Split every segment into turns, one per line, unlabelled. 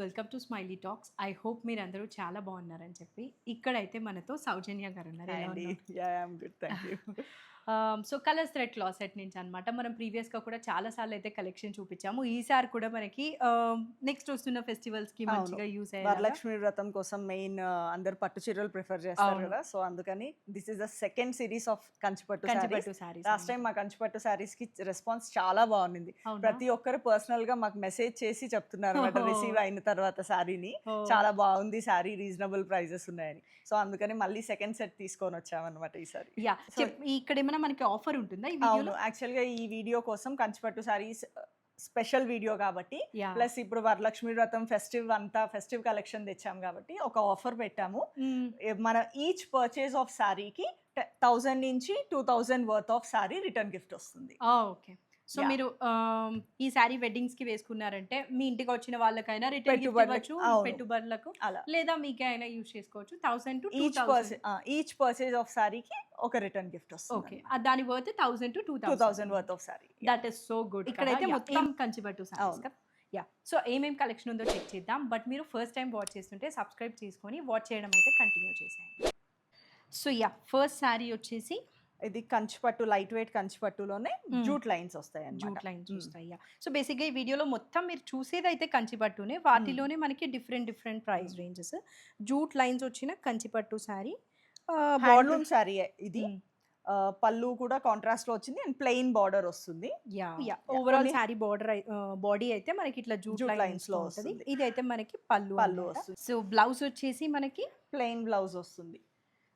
Welcome to smiley talks. I hope మీరందరూ చాలా బాగున్నారని చెప్పి. ఇక్కడైతే మనతో సౌజన్య గారు ఉన్నారు.
హాయ్
ఎలా
అండి.
ఉన్నారు?
I'm good. Thank you.
So colours thread closet నుంచి అనమాట. మనం ప్రీవియస్గా కూడా చాలా సార్లు అయితే కలెక్షన్ చూపించాము. ఈసారి కూడా మనకి నెక్స్ట్ వస్తున్న ఫెస్టివల్స్కి
అవును.
మంచిగా యూస్ అయ్యేలాగా.
వరలక్ష్మి వ్రతం కోసం మెయిన్ అందరూ పట్టు చీరలు ప్రిఫర్ చేస్తారు
అవును.
కదా! సో, అందుకని this is the second series of Kanchipattu
Kanchipattu
saris.
Saris
last time మా కంచిపట్టు సారీస్‌కి రెస్పాన్స్ చాలా బాగుండింది.
అవునా?
ప్రతి ఒక్కరు పర్సనల్‌గా మాకు మెసేజ్ చేసి చెప్తున్నారన్నమాట రిసీవ్ అయిన తర్వాత సారీని.
ఓ.
చాలా బాగుంది సారీ, రీజనబుల్ ప్రైజెస్ ఉన్నాయని. సో, అందుకని మళ్ళీ సెకండ్ సెట్ తీసుకొని వచ్చామన్నమాట ఈసారి.
యా,
సో,
ఇక్కడ ఏమైనా మనకి ఆఫర్ ఉంటుందా ఈ
అవును.
వీడియోలో?
యాక్చువల్‌గా ఈ వీడియో కోసం కంచిపట్టు సారీస్ స్పెషల్ వీడియో కాబట్టి,
యా.
ప్లస్ ఇప్పుడు వరలక్ష్మి వ్రతం ఫెస్టివ్ కలెక్షన్ తెచ్చాం కాబట్టి ఒక ఆఫర్ పెట్టాము. మన ఈచ్ పర్చేజ్ ఆఫ్ సారీకి 1000 నుంచి 2000 worth of sorry return gift వస్తుంది.
ఓకే. So
Yeah.
మీరు ఈ సారీ వెడ్డింగ్స్కి వేసుకున్నారంటే మీ ఇంటికి వచ్చిన వాళ్ళకైనా రిటర్న్ గిఫ్ట్
పెట్టుబడులకి,
ఇవ్వచ్చు,
అవును.
పెట్టుబడులకు,
అలా
లేదా మీకే అయినా యూజ్ చేసుకోవచ్చు. 1000 to
each
2000.
Each purchase of సారీకి ఒక రిటర్న్ గిఫ్ట్ వస్తుంది.
ఓకే, దాని worth 1000 to
2000 worth of sari.
That is so good. ఇక్కడైతే మొత్తం కంచిపట్టు సారీస్
అవును.
కదా. యా, సో ఏమేం కలెక్షన్ ఉందో చెక్ చేద్దాం. బట్ మీరు ఫస్ట్ టైం వాచ్ చేస్తుంటే సబ్స్క్రైబ్ చేసుకొని వాచ్ చేయడం అయితే కంటిన్యూ చేసేయండి. సో యా, ఫస్ట్ సారీ వచ్చేసి
ఇది కంచిపట్టు, లైట్ వెయిట్ కంచిపట్టులోనే జూట్ లైన్స్ వస్తాయి
జూట్
అన్నమాట.
లైన్స్ వస్తాయి. సో బేసిక్గా ఈ వీడియోలో మొత్తం మీరు చూసేది అయితే కంచిపట్టునే. వాటిలోనే మనకి different price ranges. Jute lines వచ్చిన కంచిపట్టు శారీ,
హ్యాండ్లూమ్ సారీ ఇది. పళ్ళు కూడా కాంట్రాస్ట్ లో వచ్చింది అండ్ ప్లెయిన్ బార్డర్ వస్తుంది.
ఓవరాల్ శారీ బార్డర్ బాడీ అయితే మనకి ఇట్లా జూట్
జూట్
లైన్స్
lines లో
లో ఉంటుంది.
వస్తుంది.
ఇది అయితే మనకి పళ్ళు
పళ్ళు
అన్నమాట.
వస్తుంది.
సో బ్లౌజ్ వచ్చేసి మనకి
ప్లెయిన్ బ్లౌజ్ వస్తుంది.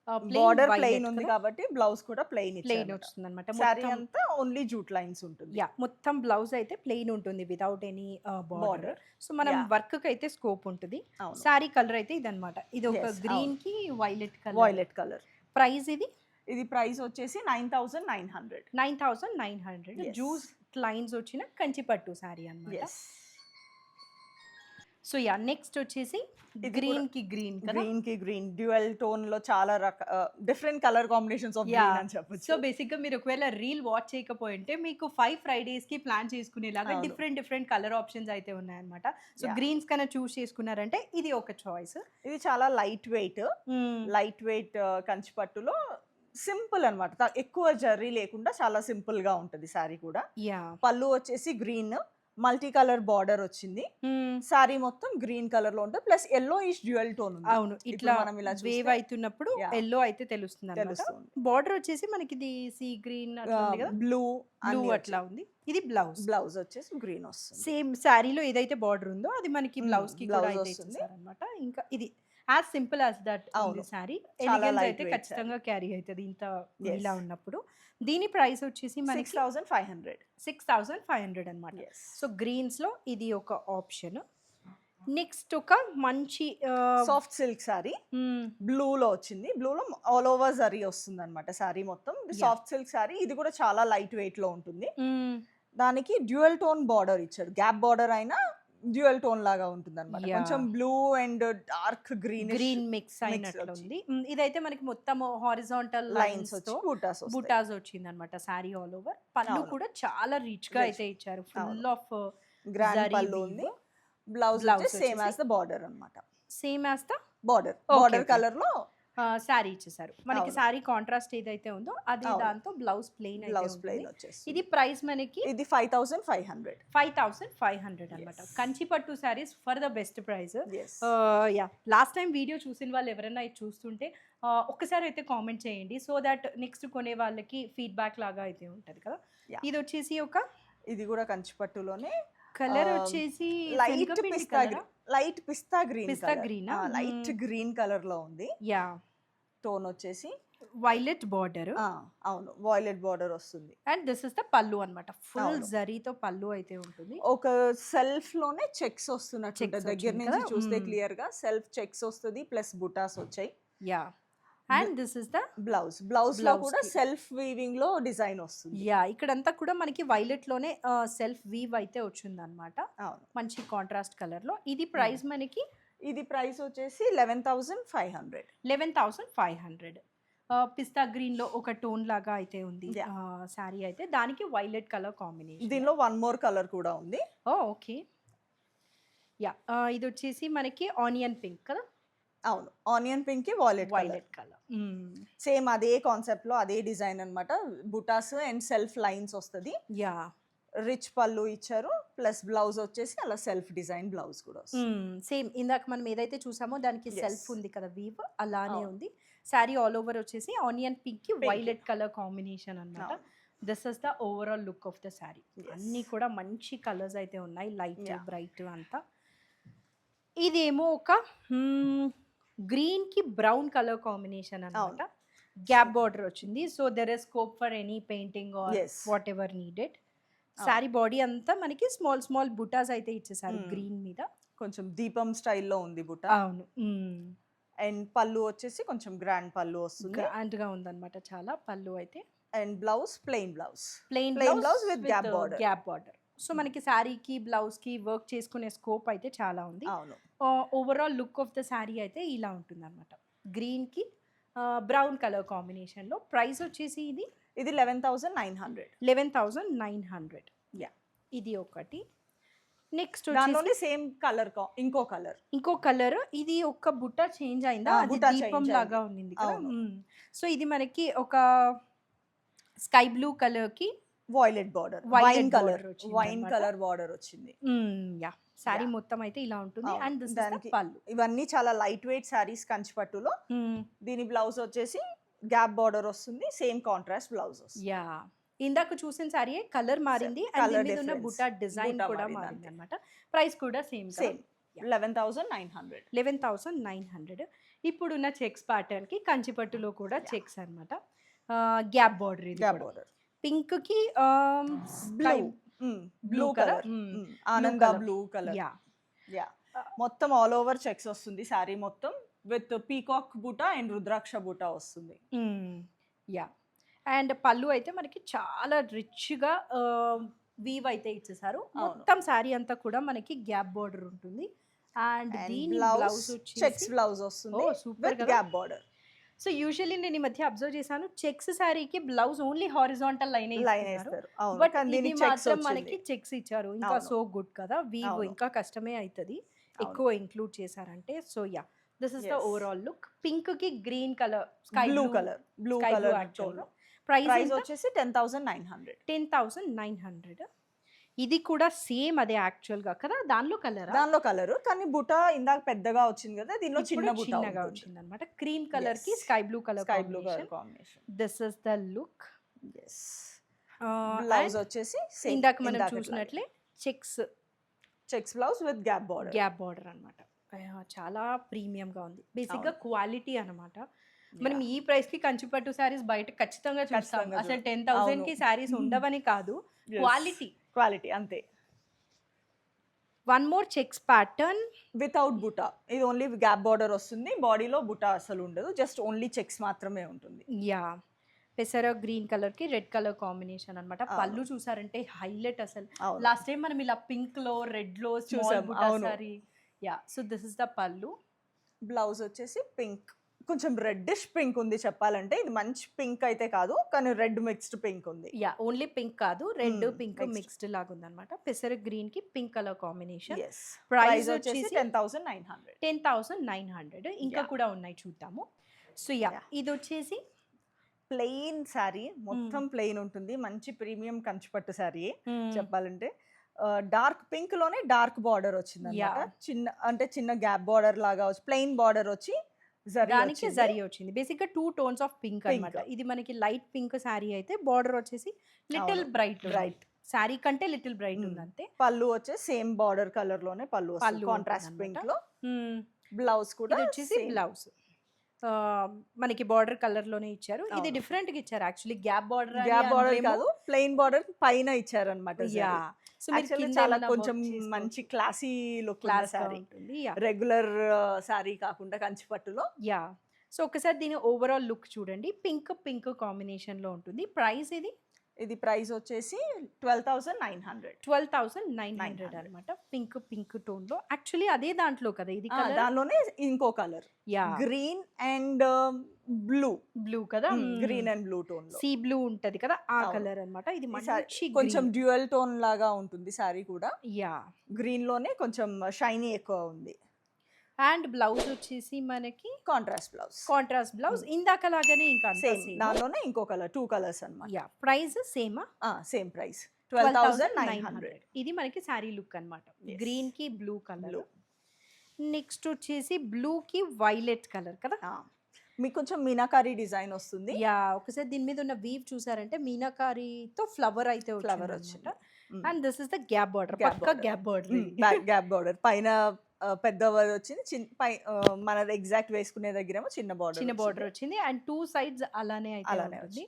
plain
బార్డర్
violet
ప్లెయిన్ ఉంది
కదా.
కాబట్టి బ్లౌజ్ కూడా ప్లెయిన్
ప్లెయిన్ వస్తుంది అనమాట.
సారీ అంతా ఓన్లీ జూట్ లైన్స్ ఉంటుంది.
యా, మొత్తం బ్లౌజ్ అయితే ప్లెయిన్ ఉంటుంది without any border.
Border
so మనం
Yeah.
వర్క్ కి అయితే స్కోప్ ఉంటుంది.
అవును.
సారీ కలర్ అయితే ఇదన్నమాట. ఇది ఒక
Yes,
గ్రీన్ కి violet colour.
Violet colour.
Price ఇది
ప్రైస్ వచ్చేసి 9900.
9900.
Yes.
జూస్ లైన్స్ వచ్చిన కంచిపట్టు సారీ అన్నమాట.
ఎస్.
సో యా, నెక్స్ట్ వచ్చేసి
ఇది
గ్రీన్ కి గ్రీన్ కదా.
గ్రీన్ కి గ్రీన్ డ్యూయల్ టోన్ లో చాలా different colour combinations of green అని చెప్పొచ్చు.
సో బేసిక్ గా మీరు ఒకవేళ రీల్ వాచ్ చేయకపోయింటే మీకు 5 Fridays కి ప్లాన్ చేసుకునేలాగా
అవును.
డిఫరెంట్ కలర్ ఆప్షన్స్ అయితే ఉన్నాయన్నమాట. So
Yeah.
గ్రీన్స్ కన్నా చూస్ చేసుకున్నారంటే ఇది ఒక చాయిస్.
ఇది చాలా లైట్ వెయిట్ కంచిపట్టులో సింపుల్ అన్నమాట. ఎక్కువ జర్రీ లేకుండా చాలా సింపుల్ గా ఉంటది సారీ కూడా.
యా,
పళ్ళు వచ్చేసి గ్రీన్, మల్టీ కలర్ బార్డర్ వచ్చింది. సారీ మొత్తం గ్రీన్ కలర్ లో ఉంటుంది, ప్లస్ ఎల్లో ఇష్ డ్యూయల్ టోన్ ఉంది.
అవును.
ఇప్పుడు
ఇట్లా
మనం ఇలా చూస్తే
వేవ్ అవుతున్నప్పుడు
Yeah.
ఎల్లో అయితే తెలుస్తుంది అన్నమాట.
తెలుస్తుంది.
బార్డర్ వచ్చేసి మనకి ఇది సీ గ్రీన్ అట్లా ఉంది కదా.
బ్లూ
బ్లూ అట్లా ఉంది. ఇది బ్లౌజ్.
బ్లౌజ్ వచ్చేసి గ్రీన్ వస్తుంది.
సేమ్ శారీలో ఏదైతే బార్డర్ ఉందో అది మనకి బ్లౌజ్ కి కూడా
blouse
అయితే
వస్తుంది.
ఇచ్చేసారన్నమాట. ఇంకా ఇది యాజ్ సింపుల్ యాజ్ దట్
అవును.
శారీ.
చాలా
ఎలిగెన్స్
light
అయితే
weight
ఖచ్చితంగా క్యారీ అవుతుంది ఇంత
Yes.
ఇలా ఉన్నప్పుడు. దీని ప్రైస్ వచ్చేసి మనకి
6500.
6500 అన్నమాట.
Yes.
సో గ్రీన్స్ లో ఇది ఒక ఆప్షన్. నెక్స్ట్ ఒక మంచి
సాఫ్ట్ సిల్క్ సారీ బ్లూ లో వచ్చింది. బ్లూ లో ఆల్ ఓవర్ జరీ వస్తుంది అనమాట సారీ మొత్తం. Soft silk sorry. ఇది కూడా చాలా లైట్ వెయిట్ లో ఉంటుంది. దానికి డ్యూయల్ టోన్ బార్డర్ ఇచ్చాడు. గ్యాప్ బార్డర్ అయినా డ్యూయల్ టోన్ లాగా ఉంటుంది అనమాట.
Yeah.
కొంచెం blue and dark green
green mix అయినట్లు ఉంది. ఇదైతే మనకి మొత్తం హారిజాంటల్
లైన్స్
లైన్స్
వచ్చి
తో
బుటాస్
బుటాస్ వచ్చింది అనమాట సారీ ఆల్ ఓవర్. పళ్ళు
అవును.
కూడా చాలా రిచ్ గా
Rich.
అయితే ఇచ్చారు. ఫుల్
అవును.
ఆఫ్
గ్రాండ్ పళ్ళు ఉంది. బ్లౌజ్
Blouse
సేమ్
వచ్చేసి
యాజ్ ద బార్డర్ అన్నమాట.
Same as the
border
Okay.
Colour లో
శారీ ఇచ్చేసారు మనకి.
అవును.
శారీ కాంట్రాస్ట్ ఏదైతే ఉందో అది
అవును.
దాంతో బ్లౌజ్ ప్లెయిన్
బ్లౌజ్
అయితే
ప్లెయిన్
ఉంటుంది.
వచ్చేసి
ఇది ప్రైస్ మనకి
ఇది 5500.
5500 అన్నమాట.
Yes.
Kanchipattu saris for the best price.
Yes.
Yeah, last time video చూసిన వాళ్ళు ఎవరైనా ఇది చూస్తుంటే ఒక్కసారి అయితే కామెంట్ చేయండి. సో దట్ నెక్స్ట్ కొనే వాళ్ళకి ఫీడ్బ్యాక్ లాగా అయితే ఉంటుంది కదా.
Yeah.
ఇది వచ్చేసి ఒక
ఇది కూడా కంచిపట్టులోనే
కలర్ వచ్చేసి
లైట్ పిస్తా గ్రీన్
Pista green ఆ?
లైట్ గ్రీన్ కలర్ లో ఉంది.
యా,
టోన్ వచ్చేసి
వైలెట్ బార్డర్.
అవును వాయిలెట్ బార్డర్ వస్తుంది.
అండ్ దిస్ ఇస్ ద పళ్ళు అన్నమాట. ఫుల్
అవును.
జరీతో పళ్ళు అయితే ఉంటుంది.
ఒక సెల్ఫ్ లోనే చెక్స్ వస్తున్నట్టు
Checks
దగ్గర
వచ్చింది
నుంచి
కదా?
చూస్తే క్లియర్ గా సెల్ఫ్ చెక్స్ వస్తుంది, ప్లస్ బుటాస్ వచ్చాయి.
Yeah, and this is the
blouse లో
Blouse
కూడా
కి.
సెల్ఫ్ వీవింగ్ లో డిజైన్ వస్తుంది.
యా, ఇక్కడంతా కూడా మనకి వైలెట్ లోనే సెల్ఫ్ వీవ్ అయితే వచ్చింది అనమాట.
అవును.
మంచి కాంట్రాస్ట్ కలర్ లో. ఇది ప్రైస్ మనకి
ఇది ప్రైస్ వచ్చేసి 11500.
11500. పిస్తా గ్రీన్ లో ఒక టోన్ లాగా అయితే ఉంది
Yeah.
శారీ అయితే. దానికి వైలెట్ కలర్ కాంబినేషన్.
దీనిలో వన్ మోర్ కలర్ కూడా ఉంది.
ఓకే. యా ఇది వచ్చేసి మనకి ఆనియన్ పింక్ కదా,
అవును, ఆనియన్ పింక్ కి వాయిలెట్
వైలెట్ కలర్.
సేమ్ అదే కాన్సెప్ట్ లో అదే డిజైన్ అన్నమాట. బుటాస్ అండ్ సెల్ఫ్ లైన్స్ వస్తుంది.
యా
రిచ్ పళ్ళు ఇచ్చారు, ప్లస్ బ్లౌజ్ వచ్చేసి అలా సెల్ఫ్ డిజైన్ బ్లౌజ్ కూడా వస్తుంది.
సేమ్ ఇందాక మనం ఏదైతే చూసామో దానికి
Yes.
సెల్ఫ్ ఉంది కదా, వీవ్ అలానే
అవును.
ఉంది. శారీ ఆల్ ఓవర్ వచ్చేసి ఆనియన్ పింక్ కి
Pink.
వైలెట్ కలర్ కాంబినేషన్ అన్నమాట.
అవును.
This is the overall look of the sari.
Yes.
అన్ని కూడా మంచి కలర్స్ అయితే ఉన్నాయి, లైట్
Yeah.
బ్రైట్ అంతా. ఇదేమో ఒక గ్రీన్ కి బ్రౌన్ కలర్ కాంబినేషన్ అన్నమాట. గ్యాప్ బార్డర్ వచ్చింది. So there is scope for any painting or
Yes.
What needed. Sari body అంతా మనకి స్మాల్ స్మాల్ బుటాస్ అయితే ఇచ్చేసారు గ్రీన్ మీద.
కొంచెం దీపం స్టైల్లో ఉంది బుట్ట.
అవును,
అండ్ పళ్ళు వచ్చేసి కొంచెం గ్రాండ్ పళ్ళు వస్తుంది.
గ్రాండ్ గా ఉందన్నమాట చాలా. పళ్ళు అయితే
and blouse plain blouse
plain
blouse with gap border.
Gap border. So మనకి శారీకి బ్లౌజ్ కి వర్క్ చేసుకునే స్కోప్ అయితే చాలా ఉంది.
అవును.
Overall look of the sari అయితే ఇలా ఉంటుంది అనమాట. గ్రీన్ కి బ్రౌన్ కలర్ కాంబినేషన్ లో. ప్రైస్ వచ్చేసి ఇది
11,900.
11,900.
Yeah.
ఇది ఒకటి. నెక్స్ట్
దానిలోనే సేమ్ కలర్ ఇంకో కలర్.
ఇంకో కలర్. ఇది ఒక బుట్ట చేంజ్ అయిందా, అది
బుట్ట
దీపం
change
లాగా
అయింది.
ఉంది కదా.
అవును.
సో ఇది మనకి ఒక స్కై బ్లూ కలర్ కి
violet border,
Violet
wine
border
colour,
వచ్చింది
వైన్
అన్నమాట.
కలర్ బార్డర్ వచ్చింది.
Yeah sari
Yeah.
మొత్తం అయితే ఇలా ఉంటుంది.
అవును.
అండ్ దిస్ ఇస్
దానికి
ద పళ్ళు.
ఇవన్నీ చాలా లైట్ వెయిట్ సారీస్ కంచిపట్టులో. దీని బ్లౌజ్ వచ్చేసి గ్యాప్ బార్డర్ వస్తుంది, సేమ్ కాంట్రాస్ట్ బ్లౌజ్ వస్తుంది.
యా ఇందాక చూసిన శారీ కలర్ మారింది, అండ్
Colour
దీని మీద ఉన్న
difference.
బుటా డిజైన్
బుట్ట
కూడా
మారింది
మారింది
అంతే.
అనమాట. ప్రైస్ కూడా సేమ్
సేమ్ 11,900.
11,900. ఇప్పుడున్న చెక్స్ ప్యాటర్న్ కి కంచిపట్టులో కూడా చెక్స్ అన్నమాట. Gap border. ఇది
గ్యాప్ బార్డర్
పింక్ కి
బ్లూ బ్లూ
colour.
కలర్, ఆనంద
colour.
Blue colour.
Yeah
yeah మొత్తం ఆల్ ఓవర్ చెక్స్ వస్తుంది సారీ మొత్తం, విత్ పీకాక్ బూటా అండ్ రుద్రాక్ష బూటా వస్తుంది.
యా అండ్ పళ్ళు అయితే మనకి చాలా రిచ్గా వీవ్ అయితే ఇచ్చేసారు.
అవును.
మొత్తం శారీ అంతా కూడా మనకి గ్యాప్ బార్డర్ ఉంటుంది. అండ్ దీని బ్లౌజ్
చెక్స్
వచ్చేసి
బ్లౌజ్ వస్తుంది
సూపర్
విత్
కదా.
Gap border.
సో యూజువల్లీ నేను ఈ మధ్య అబ్జర్వ్ చేశాను, చెక్స్ శారీకి blouse only horizontal line
line వేస్తారు. అవును,
బట్
కానీ
ఇది
దీనికి చెక్స్
మాత్రం మనకి
వచ్చింది.
చెక్స్ ఇచ్చారు. ఇంకా
అవును.
సో గుడ్ కదా. వీవ్
అవును.
ఇంకా కష్టమే అవుతుంది ఎక్కువ ఇంక్లూడ్ చేశారంటే. So yeah this is the
Yes.
Overall look. Pink కి green colour, sky
blue colour, blue colour tone.
Price
price వచ్చేసి 10,900.
10,900. ఇది కూడా సేమ్ అదే యాక్చువల్ గా కదా, దానిలో కలర్
దానిలో కలర్, కానీ బుటా ఇందాక పెద్దగా వచ్చింది కదా, దీనిలో చిన్న బుటా
చిన్నగా వచ్చింది అనమాట. క్రీమ్ కలర్ కి
Yes.
Sky blue colour
sky blue colour combination.
This is the look.
Blouse వచ్చేసి same,
ఇందాక మనం
ఇందాకట్లాగే.
చూసినట్లే checks
checks blouse with gap border.
Gap border అనమాట. చాలా ప్రీమియం గా ఉంది. బేసిక్ గా క్వాలిటీ అనమాట. మనం ఈ ప్రైస్ కి కంచిపట్టు శారీస్ బయట ఖచ్చితంగా చూస్తాం.
ఖచ్చితంగా
అసలు 10,000 కి శారీస్ ఉండవని కాదు, క్వాలిటీ.
క్వాలిటీ అంతే.
One more checks pattern
without బుటా. ఇది ఓన్లీ గ్యాప్ బార్డర్ వస్తుంది, బాడీలో బుటా అసలు ఉండదు, జస్ట్ ఓన్లీ చెక్స్ మాత్రమే ఉంటుంది.
యా పెసర గ్రీన్ కలర్ కి రెడ్ కలర్ కాంబినేషన్ అన్నమాట.
అవును.
పళ్ళు చూసారంటే హైలైట్ అసలు.
అవును.
లాస్ట్ టైం మనం ఇలా పింక్ లో రెడ్ లో
చూసాం,
స్మాల్ బుటా
అవును.
Sorry. Yeah so this is the పళ్ళు.
బ్లౌజ్ వచ్చేసి పింక్, కొంచెం రెడ్డిష్ పింక్ ఉంది చెప్పాలంటే. ఇది మంచి పింక్ అయితే కాదు, కానీ రెడ్ మిక్స్డ్ పింక్ ఉంది.
యా ఓన్లీ పింక్ కాదు, రెడ్ పింక్
mixed.
మిక్స్డ్ లాగా ఉందన్నమాట. పెసర గ్రీన్ కి pink colour combination.
Yes.
Price
price
వచ్చేసి
వచ్చేసి 10,900.
10,900. ఇంకా
Yeah.
కూడా ఉన్నాయి చూద్దాము. So yeah
Yeah.
ఇది వచ్చేసి
ప్లెయిన్ శారీ, మొత్తం ప్లెయిన్ ఉంటుంది, మంచి ప్రీమియం కంచిపట్టు శారీ చెప్పాలంటే. డార్క్ పింక్ లోనే డార్క్ బార్డర్ వచ్చింది అన్నమాట.
Yeah.
చిన్న అంటే చిన్న గ్యాప్ బార్డర్ లాగా వచ్చి ప్లెయిన్ బార్డర్ వచ్చి జరీ
దానికి
వచ్చింది.
జరీ వచ్చింది. బేసిక్ గా 2 టోన్స్ ఆఫ్ పింక్ అన్నమాట. ఇది మనకి లైట్ పింక్ శారీ అయితే బార్డర్ వచ్చేసి లిటిల్
అవును.
Bright
Bright.
శారీ కంటే లిటిల్ బ్రైట్ ఉంది అంతే.
పళ్ళు వచ్చేసి సేమ్ బార్డర్ కలర్ లోనే పళ్ళు
పళ్ళు
కాంట్రాస్ట్
ఉంటుందన్నమాట.
పింక్ లో.
మ్మ్.
బ్లౌజ్ కూడా
ఇది వచ్చేసి
same.
బ్లౌజ్ మనకి బార్డర్ కలర్ లోనే ఇచ్చారు. ఇది
అవును.
డిఫరెంట్ గా ఇచ్చారు actually. Gap border
gap border కాదు, ప్లెయిన్ బార్డర్ పైన ఇచ్చారన్నమాట.
యా సో మీరు
యాక్చువల్లీ
కింద
చాలా
ఏమైనా
కొంచెం
work చేసుకోవచ్చు.
మంచి క్లాసీ లుక్
క్లాస్
సారీ,
ఉంటుంది. యా
రెగ్యులర్ సారీ కాకుండా కంచిపట్టులో.
యా సో ఒకసారి దీని ఓవరాల్ లుక్ చూడండి. పింక్ పింక్ కాంబినేషన్ లో ఉంటుంది. ప్రైస్ ఇది
ఇది ప్రైస్ వచ్చేసి 12,900.
12,900 అన్నమాట. పింక్ పింక్ టోన్ లో యాక్చువల్లీ అదే దాంట్లో కదా ఇది కలర్.
దానిలోనే ఇంకో colour
yeah
green and blue
కదా
గ్రీన్ అండ్ బ్లూ టోన్ లో
సీ బ్లూ ఉంటది కదా ఆ
అవును.
కలర్ అన్నమాట. ఇది
ఈ సారీ
మంచి
కొంచెం డ్యూయల్ టోన్ లాగా ఉంటుంది సారీ కూడా.
యా.
గ్రీన్ లోనే కొంచెం షైనీ ఎక్కువ ఉంది.
అండ్ బ్లౌజ్ వచ్చేసి మనకి
కాంట్రాస్ట్ బ్లౌజ్.
కాంట్రాస్ట్ బ్లౌజ్ ఇందాక లాగానే ఇంకా
సేమ్ దానిలోనే ఇంకో కలర్ 2 కలర్స్ అన్నమాట.
యా. ప్రైస్ సేమా?
Same price 12,900.
ఇది మనకి శారీ లుక్ అన్నమాట.
Yes.
గ్రీన్ కి బ్లూ కలర్.
Blue.
నెక్స్ట్ వచ్చేసి బ్లూ కి వైలెట్ కలర్ కదా.
మీకు కొంచెం మీనాకారి డిజైన్ వస్తుంది.
యా. ఒకసారి దీని మీద ఉన్న వీవ్ చూసారంటే మీనాకారితో ఫ్లవర్ అయితే
ఫ్లవర్
వచ్చింది.
వచ్చింది.
And this is the gap border. పక్కా గ్యాప్ బార్డర్.
గ్యాప్ బార్డర్ పైన పెద్ద వచ్చింది, మన ఎగ్జాక్ట్ వేసుకునే దగ్గరేమో చిన్న బార్డర్
వచ్చింది. అండ్ 2 సైడ్స్ అలానే అయితే ఉంటుంది.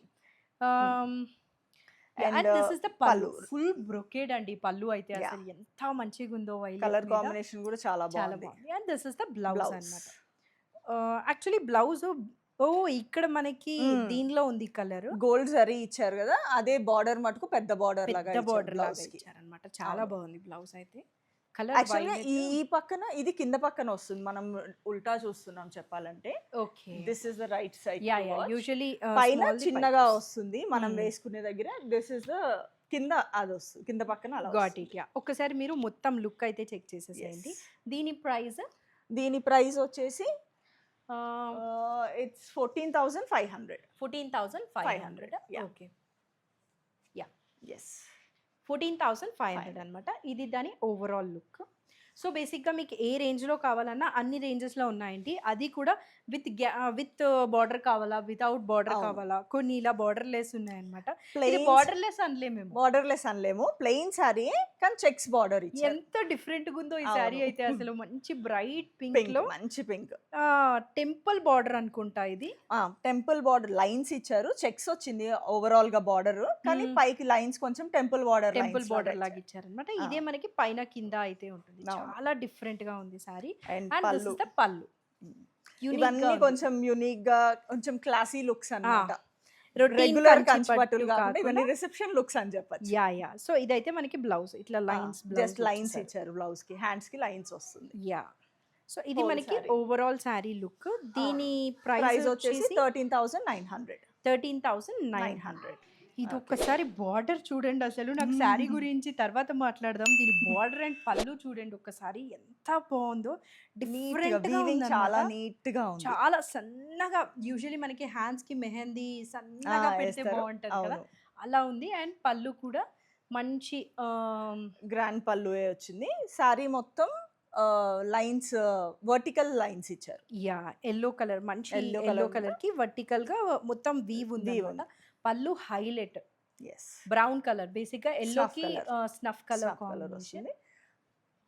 And
and this is the పల్లు.
పల్లు.
ఫుల్ బ్రొకేడ్ అండి పల్లు అయితే. అసలు ఎంత మంచిగా ఉందో వైలెట్
కలర్ కాంబినేషన్ కూడా చాలా
చాలా
బాగుంది.
బాగుంది. And this is the blouse అన్నమాట. యాక్చువల్లీ బ్లౌజ్ ఇక్కడ మనకి దీనిలో ఉంది కలర్.
గోల్డ్ జరీ ఇచ్చారు కదా, అదే బార్డర్ మటుకు పెద్ద బార్డర్ లాగా
పెద్ద బార్డర్ లాగా
బ్లౌజ్ కి.
ఇచ్చారన్నమాట. చాలా
అవును.
బాగుంది బ్లౌజ్ అయితే. కలర్
యాక్చువల్గా ఈ పక్కన ఇది కింద పక్కన వస్తుంది, మనం ఉల్టా చూస్తున్నాం చెప్పాలంటే.
Okay.
This is the right side.
Yeah yeah. Usually
పైన చిన్నగా వస్తుంది మనం వేసుకునే దగ్గర. దిస్ ఇస్ ద కింద అది వస్తుంది, కింద పక్కన అలా
గాట్ ఇట్. యా. ఒక్కసారి మీరు మొత్తం లుక్ అయితే చెక్ చేసేసేయండి. దీని ప్రైస్
దీని ప్రైస్ వచ్చేసి it's 14,500.
14,500.
Yeah.
Okay. Yeah.
Yes.
14,500 అన్నమాట. ఇది దాని ఓవరాల్ లుక్. సో బేసిక్గా మీకు ఏ రేంజ్లో కావాలన్నా అన్ని రేంజెస్లో ఉన్నాయండి. అది కూడా విత్ బార్డర్ కావాలా, వితౌట్ బార్డర్
అవును.
కావాలా, కొన్ని ఇలా బార్డర్ లెస్ ఉన్నాయన్నమాట. ఇది
ప్లెయిన్
బార్డర్ లెస్ అనలేమేమో.
బార్డర్లెస్ అనలేము, ప్లెయిన్ సారీ కానీ చెక్స్ బార్డర్ ఇచ్చారు.
ఎంత డిఫరెంట్ గా ఉందో ఈ
అవును.
శారీ అయితే. అసలు మంచి బ్రైట్ పింక్
పింక్,
లో
మంచి పింక్.
టెంపుల్ బార్డర్ అనుకుంటా ఇది.
టెంపుల్ బార్డర్ లైన్స్ ఇచ్చారు, చెక్స్ వచ్చింది ఓవరాల్ గా బార్డర్, కానీ పైకి లైన్స్ కొంచెం టెంపుల్ బార్డర్
లాగా ఇచ్చారనమాట. ఇదే మనకి పైన కింద అయితే ఉంటుంది. చాలా డిఫరెంట్ గా ఉంది sorry.
And
and this is the పల్లు.
ఇవన్నీ కొంచెం యూనిక్ గా కొంచెం క్లాసీ లుక్స్ అన్నమాట.
రొటీన్
రెగ్యులర్ కంచిపట్టు కాకుండా ఇవన్నీ రిసెప్షన్ లుక్స్ అని చెప్పొచ్చు.
Yeah yeah. సో ఇదైతే మనకి బ్లౌజ్ ఇట్లా లైన్స్,
జస్ట్ లైన్స్ ఇచ్చారు బ్లౌజ్ కి, హ్యాండ్స్ కి లైన్స్ వస్తుంది.
యా. సో ఇది
Whole
మనకి
saree.
Overall sari look. దీని
ప్రైస్
ప్రైస్
వచ్చేసి 13,900.
13,900. ఇది ఒక్కసారి బార్డర్ చూడండి. అసలు నాకు శారీ గురించి తర్వాత మాట్లాడదాం. దీని బార్డర్ అండ్ పళ్ళు చూడండి ఒక్కసారి ఎంత బాగుందో. డిఫరెంట్ గా
వీవింగ్ చాలా
ఉందన్నమాట.
నీట్ గా ఉంది.
చాలా సన్నగా, యూజువల్లీ మనకి హ్యాండ్స్ కి మెహందీ సన్నగా పెడితే
వేస్తారు.
బాగుంటది కదా,
అవును.
అలా ఉంది. అండ్ పళ్ళు కూడా మంచి
గ్రాండ్ పల్లువే వచ్చింది. సారీ మొత్తం లైన్స్, వర్టికల్ లైన్స్ ఇచ్చారు.
యా ఎల్లో కలర్, మంచి
Yellow
ఎల్లో
colour
కలర్ కి వర్టికల్ గా మొత్తం వీవ్ ఉంది
Weave
అన్నమాట. పళ్ళు highlight
yes.
Brown colour, basic గా ఎల్లో
Snuff
కి
colour.
Snuff colour
colour
combination.
వస్తుంది.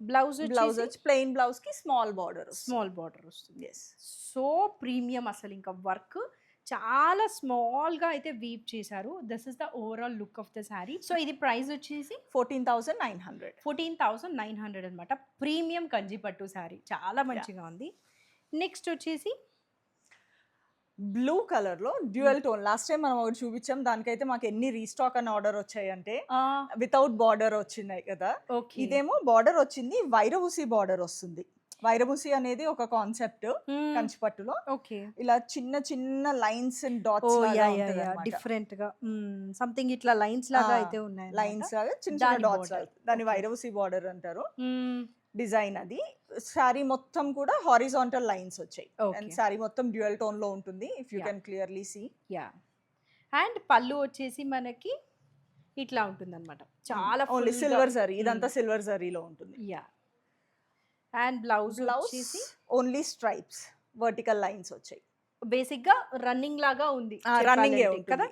బ్లౌజ్
బ్లౌజ్ వచ్చి ప్లెయిన్ బ్లౌజ్ కి స్మాల్ బార్డర్.
స్మాల్ బార్డర్ వస్తుంది.
ఎస్.
సో ప్రీమియం అసలు. ఇంకా వర్క్ చాలా స్మాల్ గా అయితే వీవ్ చేశారు. This is the overall look of the sari. So ఇది ప్రైస్ వచ్చేసి
14,900.
14,900 అనమాట. ప్రీమియం కంచిపట్టు శారీ చాలా మంచిగా ఉంది. నెక్స్ట్ వచ్చేసి
బ్లూ కలర్ లో డ్యూయల్ టోన్. లాస్ట్ టైం మనం ఒకటి చూపించాం, దానికైతే మాకు ఎన్ని రీస్టాక్ అని ఆర్డర్ వచ్చాయి అంటే వితౌట్ బార్డర్ వచ్చినాయి కదా.
ఓకే.
ఇదేమో బార్డర్ వచ్చింది, వైరభూసి బార్డర్ వస్తుంది. వైరభూసి అనేది ఒక కాన్సెప్ట్ కంచిపట్టులో.
ఓకే.
ఇలా చిన్న చిన్న లైన్స్ అండ్ డాట్స్ లాగా ఉంటది అన్నమాట.
డిఫరెంట్ గా సంథింగ్ ఇట్లా లైన్స్ లాగా అయితే ఉన్నాయి.
లైన్స్ లాగా చిన్న చిన్న
దాని
డాట్స్,
border.
దాని వైరభూసి బార్డర్ అంటారు. డిజైన్ అది. సారీ మొత్తం కూడా హారిజాంటల్ లైన్స్ వచ్చాయి. అండ్ సారీ మొత్తం డ్యూయల్ టోన్ లో ఉంటుంది, if you can clearly see.
Yeah. And పళ్ళు వచ్చేసి మనకి ఇట్లా ఉంటుంది అనమాట. చాలా
ఓన్లీ సిల్వర్ జరీ, ఇదంతా సిల్వర్ జరీలో ఉంటుంది.
యా. అండ్ బ్లౌజ్
బ్లౌజ్
వచ్చేసి
ఓన్లీ స్ట్రైప్స్, వర్టికల్ లైన్స్ వచ్చాయి.
బేసిక్ గా రన్నింగ్ లాగా ఉంది
రన్నింగ్
కదా.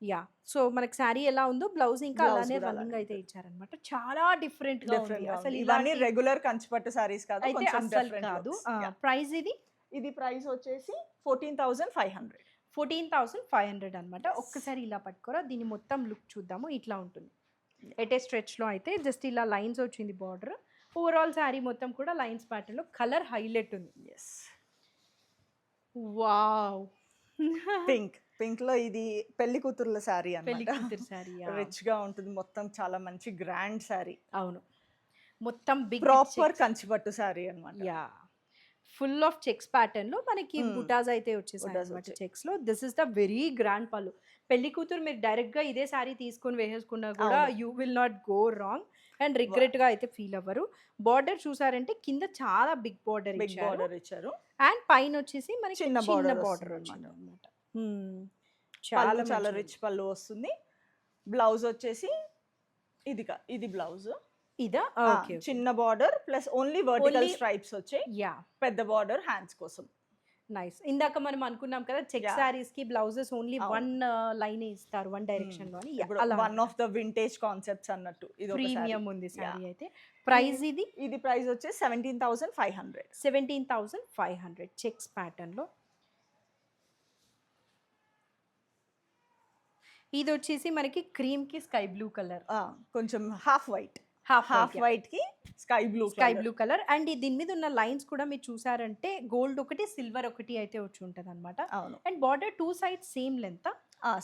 యా. సో మనకి శారీ ఎలా ఉందో బ్లౌజ్ ఇంకా
Blouse
అలానే
కూడా
రన్నింగ్
అలానే
అయితే ఇచ్చారన్నమాట. చాలా డిఫరెంట్ గా ఉంది అసలు.
ఇవన్నీ రెగ్యులర్ కంచిపట్టు సారీస్ కాదు,
అయితే
కొంచెం
అసలు
different
కాదు.
looks.
ప్రైస్ ఇది
ఇది ప్రైస్ వచ్చేసి 14,500.
14,500 అనమాట. ఒక్కసారి ఇలా పట్టుకోరా, దీని మొత్తం లుక్ చూద్దాము. ఇట్లా ఉంటుంది. ఎటే స్ట్రెచ్ లో అయితే జస్ట్ ఇలా లైన్స్ వచ్చింది బార్డర్. ఓవరాల్ శారీ మొత్తం కూడా లైన్స్ ప్యాటర్న్ లో కలర్ హైలైట్ ఉంది.
ఎస్.
వావ్.
పింక్, పింక్ లో ఇది పెళ్లి కూతుర్ల శారీ
పెళ్లి
అన్నమాట.
కూతురు శారీ.
రిచ్ గా ఉంటుంది మొత్తం, చాలా మంచి గ్రాండ్ శారీ.
అవును. మొత్తం బిగ్
ప్రాపర్ కంచిపట్టు శారీ అన్నమాట.
Yeah. Full of checks pattern లో మనకి
Hmm.
బుటాస్ అయితే వచ్చేసాయి
బుటాస్
అనమాట
వచ్చాయి.
చెక్స్ లో. This is the very grand పళ్ళు. పెళ్లి కూతురు మీరు డైరెక్ట్ గా ఇదే సారీ తీసుకొని వేసేసుకున్నా కూడా
అవును.
You will not go wrong and regret గా అయితే ఫీల్ అవ్వరు. బార్డర్ చూసారంటే కింద చాలా బిగ్ బార్డర్
బిగ్
ఇచ్చారు
బార్డర్ ఇచ్చారు.
అండ్ పైన వచ్చేసి మనకి
చిన్న
చిన్న
border
బార్డర్
వస్తుంది
వచ్చింది
అన్నమాట.
అనమాట.
పళ్ళు
చాలా
చాలా
మంచిది.
రిచ్ పళ్ళు వస్తుంది. బ్లౌజ్ వచ్చేసి ఇది బ్లౌజ్.
ఇదా? ఓకే.
చిన్న border plus only vertical
Only-
stripes వచ్చాయి.
యా,
పెద్ద బార్డర్ హ్యాండ్స్ కోసం.
నైస్. ఇందాక మనం అనుకున్నాం కదా చెక్
Yeah.
సారీస్ కి బ్లౌజెస్ ఓన్లీ
అవును.
వన్ లైన్ ఇస్తారు, వన్ డైరెక్షన్ లో అని.
ఇప్పుడు
అలా
one of the vintage concepts అన్నట్టు ఇది
ప్రీమియం ఉంది
Yeah.
సారీ అయితే. ప్రైస్ ఇది
ఇది ప్రైస్ వచ్చేసి 17,500.
17,500 చెక్స్ ప్యాటర్న్ లో. ఇది వచ్చేసి మనకి క్రీమ్ కి స్కై బ్లూ కలర్,
కొంచెం హాఫ్ వైట్
హాఫ్
వైట్ కి sky blue
sky blue colour. And దీని మీద ఉన్న లైన్స్ కూడా మీరు చూసారంటే గోల్డ్ ఒకటి సిల్వర్ ఒకటి అయితే వచ్చి ఉంటది అనమాట.
అవును.
And border two sides same length,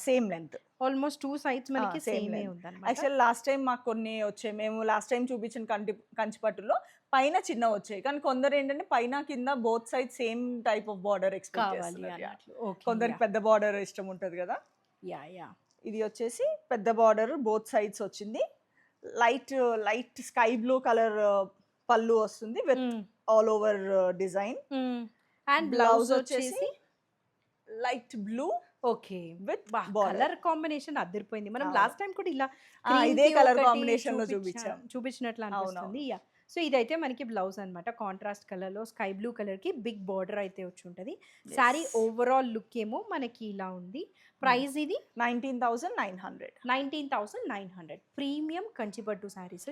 same length.
Almost two sides మనకి
same
సేమే
length.
ఉందన్నమాట.
యాక్చువల్ లాస్ట్ టైం మాకు కొన్ని వచ్చాయి. మేము లాస్ట్ టైం చూపించిన కంచిపట్టులో పైన చిన్న వచ్చాయి, కానీ కొందరు ఏంటంటే పైన కింద both side same type of border expect
కావాలి
చేస్తున్నారు. Yeah.
అన్నట్లు. ఓకే.
కొందరికి పెద్ద బార్డర్ ఇష్టం ఉంటది కదా.
Yeah yeah.
ఇది వచ్చేసి పెద్ద బార్డర్ బోత్ సైడ్స్ వచ్చింది. లైట్ స్కై బ్లూ కలర్ పళ్ళు వస్తుంది with all over design.
And blouse వచ్చేసి
light blue
okay
with
colour combination అదిరిపోయింది. మనం
అవును.
లాస్ట్ టైం కూడా ఇలా
ఇదే
cream కి
కలర్
ఒకటి
కాంబినేషన్ లో చూపించాం.
చూపించినట్లు
అవును,
అనిపిస్తుంది. యా. సో ఇదైతే మనకి బ్లౌజ్ అన్నమాట. కాంట్రాస్ట్ కలర్ లో స్కై బ్లూ కలర్ కి బిగ్ బార్డర్ అయితే వచ్చి ఉంటది. సారీ ఓవరాల్ లుక్ ఏమో మనకి ఇలా ఉంది. ప్రైస్ ఇది
19,900.
19,900 ప్రీమియం కంచిపట్టు సారీస్.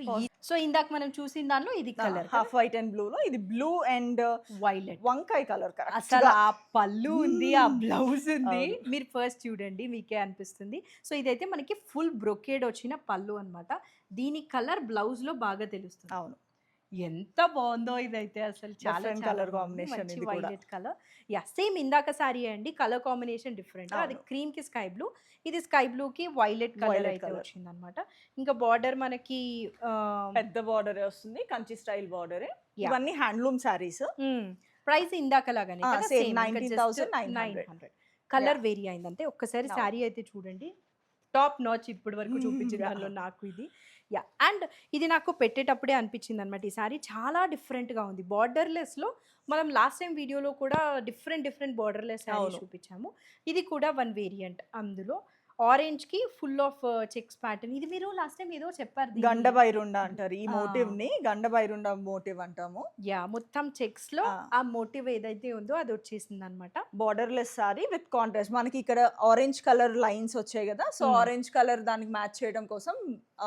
సో ఇందాక మనం చూసిన దానిలో ఇది colour
half white and blue లో ఇది బ్లూ అండ్
వైలెట్.
వంకాయ కలర్.
అసలు ఆ పళ్ళు ఉంది, ఆ బ్లౌజ్ ఉంది.
అవును.
మీరు ఫస్ట్ చూడండి మీకే అనిపిస్తుంది. సో ఇదైతే మనకి ఫుల్ బ్రొకేడ్ వచ్చిన పళ్ళు అన్నమాట. దీని కలర్ బ్లౌజ్ లో బాగా తెలుస్తుంది.
అవును.
ఎంత బాగుందో ఇదైతే అసలు చాలా
Different
చాలా
colour
బాగుంది.
combination
మంచి
ఇది కూడా.
Violet colour. యా, సేమ్ ఇందాక సారీ అండి, కలర్ కాంబినేషన్ డిఫరెంట్. అది
అవును.
క్రీమ్ కి స్కై బ్లూ, ఇది స్కై బ్లూ కి వైలెట్ కలర్
Violet
అయితే
colour.
వచ్చింది అనమాట. ఇంకా బార్డర్ మనకి
పెద్ద బార్డర్ వస్తుంది, కంచి స్టైల్ బార్డర్.
Yeah.
ఇవన్నీ హ్యాండ్లూమ్ సారీస్.
ప్రైస్ ఇందాక లాగానే కదా,
same,
సేమ్
19,900.
కలర్ వేరీ అయింది అంతే. ఒక్కసారి
No.
శారీ అయితే చూడండి, టాప్ నాచ్ ఇప్పటి వరకు చూపించిన
Yeah.
దానిలో నాకు ఇది. యా, అండ్ ఇది నాకు పెట్టేటప్పుడే అనిపించింది అనమాట. ఈ సారీ చాలా డిఫరెంట్గా ఉంది. బార్డర్లెస్లో మనం లాస్ట్ టైం వీడియోలో కూడా డిఫరెంట్ బార్డర్లెస్ శారీ
అవును.
చూపించాము. ఇది కూడా వన్ వేరియంట్. అందులో ఆరెంజ్కి ఫుల్ ఆఫ్ చెక్స్ ప్యాటర్న్. ఇది మీరు లాస్ట్ టైం ఏదో చెప్పారు దీన్ని.
గండబైరుండ అంటారు ఈ
ఆ.
మోటివ్ ని. గండబైరుండ మోటివ్ అంటాము.
యా, మొత్తం చెక్స్ లో
ఆ.
ఆ మోటివ్ ఏదైతే ఉందో అది వచ్చేసింది అనమాట.
Borderless sorry with contrast. మనకి ఇక్కడ ఆరెంజ్ కలర్ లైన్స్ వచ్చాయి కదా, సో
Hmm.
ఆరెంజ్ కలర్ దానికి మ్యాచ్ చేయడం కోసం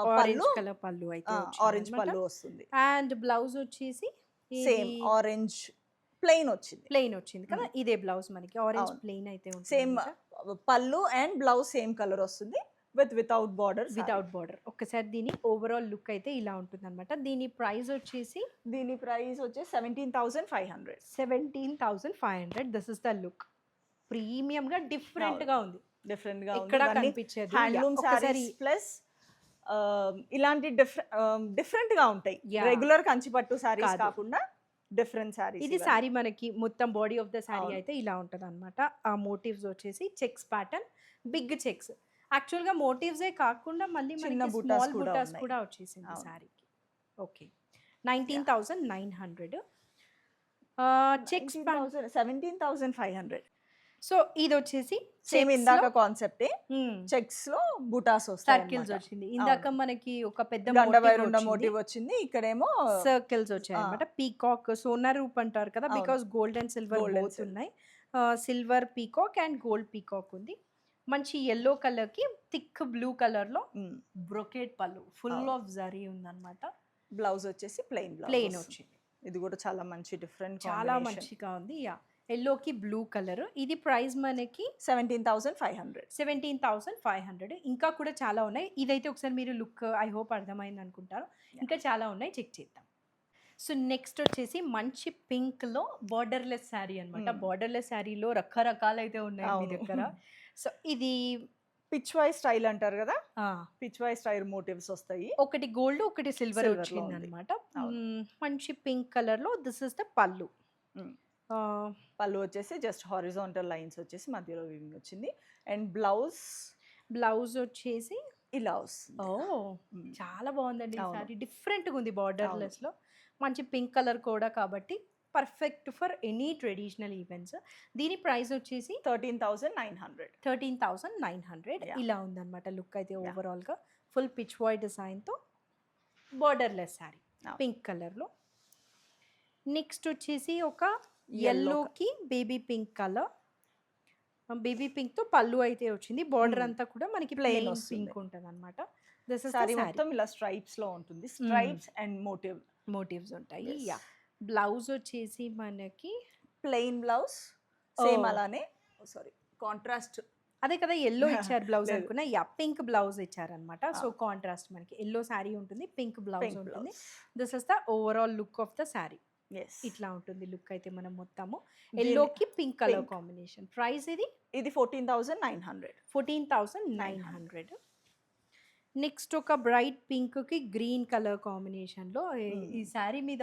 ఆరెంజ్
పళ్ళు
కలర్ పళ్ళు అయితే
ఆరెంజ్ పళ్ళు వస్తుంది.
అండ్ బ్లౌజ్ వచ్చేసి
సేమ్ ఆరెంజ్ ప్లెయిన్ వచ్చింది.
ప్లెయిన్ వచ్చింది కదా. ఇదే బ్లౌజ్ మనకి ఆరెంజ్
అవును.
ప్లెయిన్ అయితే ఉంటుంది.
సేమ్ పళ్ళు అండ్ బ్లౌజ్ సేమ్ కలర్ వస్తుంది వితౌట్ బార్డర్.
Without border. ఒక్కసారి దీని ఓవరాల్ లుక్ అయితే ఇలా ఉంటుంది అనమాట. దీని ప్రైస్ వచ్చేసి
దీని ప్రైస్ వచ్చేసి 17,500.
17,500. This is the look. Premium గా డిఫరెంట్ గా ఉంది.
డిఫరెంట్ గా
ఎక్కడ కనిపించేది.
హ్యాండ్లూమ్
ఒక్కసారి
సారీస్ ప్లస్ ఇలాంటి డిఫరెంట్ గా ఉంటాయి.
Yeah.
రెగ్యులర్ కంచిపట్టు సారీస్
కాదు.
కాకుండా డిఫరెంట్ సారీస్.
ఇది శారీ మనకి మొత్తం బాడీ ఆఫ్ ద శారీ
అవును.
అయితే ఇలా ఉంటుంది అనమాట. ఆ మోటివ్స్ వచ్చేసి checks pattern, big checks. Actual గా మోటివ్సే కాకుండా మళ్ళీ
చిన్న
మనకి
బుటాస్
స్మాల్
కూడా
బుటాస్
ఉన్నాయి.
కూడా వచ్చేసింది
అవును.
శారీకి. ఓకే, 19,900. చెక్స్
17,500.
సో ఇది వచ్చేసి
సేమ్ ఇందాక కాన్సెప్టే. చెక్స్ లో బుటాస్ వస్తాయి.
సర్కిల్స్ వచ్చింది. ఇందాక మనకి ఒక పెద్ద
గండబైరుండ మోటివ్ వచ్చింది. ఇక్కడేమో
సర్కిల్స్ వచ్చాయి అనమాట. పీకాక్, సోనార్ రూప్ అంటారు కదా,
అవును.
Because gold and silver
Gold and
both
silver.
ఉన్నాయి. Silver peacock and gold peacock ఉంది. మంచి ఎల్లో కలర్ కి థిక్ బ్లూ కలర్ లో బ్రొకేట్ పళ్ళు, ఫుల్
అవును.
ఆఫ్ జరీ ఉందన్నమాట.
బ్లౌజ్ వచ్చేసి ప్లెయిన్
ప్లెయిన్ వచ్చింది.
ఇది కూడా చాలా మంచి డిఫరెంట్
చాలా మంచిగా ఉంది. యా, ఎల్లోకి బ్లూ కలర్. ఇది ప్రైస్ మనకి
17,500.
17,500. ఇంకా కూడా చాలా ఉన్నాయి. ఇదైతే ఒకసారి మీరు లుక్ ఐ హోప్ అర్థమైంది అనుకుంటారు. ఇంకా చాలా ఉన్నాయి, చెక్ చేద్దాం. సో నెక్స్ట్ వచ్చేసి మంచి పింక్ లో బార్డర్లెస్ శారీ అనమాట. బార్డర్లెస్ శారీలో రకరకాలు అయితే ఉన్నాయి మీ దగ్గర. సో ఇది
పిచ్ వై స్టైల్ అంటారు కదా,
ఆ,
పిచ్ వై స్టైల్ మోటివ్స్ వస్తాయి.
ఒకటి గోల్డ్ ఒకటి సిల్వర్
Silver లో
వచ్చింది
ఉంది.
అనమాట.
అవును.
మంచి పింక్ కలర్ లో దిస్ ఇస్ ద పళ్ళు.
పళ్ళు వచ్చేసి జస్ట్ హారిజాంటల్ లైన్స్ వచ్చేసి మధ్యలో వీవింగ్ వచ్చింది. అండ్ బ్లౌజ్
బ్లౌజ్ వచ్చేసి
ఇలా వస్తుంది.
చాలా బాగుందండి ఈ
అవును.
సారీ, డిఫరెంట్గా ఉంది బార్డర్లెస్లో, మంచి పింక్ కలర్ కూడా కాబట్టి perfect for any traditional events. దీని ప్రైస్ వచ్చేసి
13,900.
13,900
Yeah.
ఇలా ఉందన్నమాట లుక్ అయితే
Yeah.
ఓవరాల్గా ఫుల్ పిచ్ వైట్ డిజైన్తో బార్డర్లెస్ శారీ
Yeah.
పింక్ కలర్లో. నెక్స్ట్ వచ్చేసి ఒక
Yellow
ఎల్లోకి బేబీ పింక్ కలర్, బేబీ పింక్తో పళ్ళు అయితే వచ్చింది. బార్డర్ అంతా కూడా మనకి
Plain
ప్లెయిన్
వస్తుంది.
పింక్ ఉంటుంది అనమాట. దిస్ ఇస్
సారీ మొత్తం ఇలా స్ట్రైప్స్ లో ఉంటుంది. స్ట్రైప్స్ అండ్
మోటివ్స్ ఉంటాయి.
Yes.
యా బ్లౌజ్ వచ్చేసి మనకి
ప్లెయిన్ బ్లౌజ్ సేమ్
Oh.
అలానే సారీ కాంట్రాస్ట్
అదే కదా ఎల్లో ఇచ్చారు బ్లౌజ్
లేదు.
అనుకున్నా. యా పింక్ బ్లౌజ్ ఇచ్చారనమాట. సో కాంట్రాస్ట్ మనకి ఎల్లో శారీ ఉంటుంది, పింక్ బ్లౌజ్
పింక్
ఉంటుంది.
Blouse.
This is the overall look of the sari.
yes
ఇట్లా ఉంటుంది లుక్ అయితే మనం మొత్తము
దీని-
ఎల్లోకి pink colour
Pink.
Combination. Price ఇది
ఇది 14,900.
14,900. నెక్స్ట్ ఒక బ్రైట్ పింక్కి గ్రీన్ కలర్ కాంబినేషన్లో ఈ శారీ మీద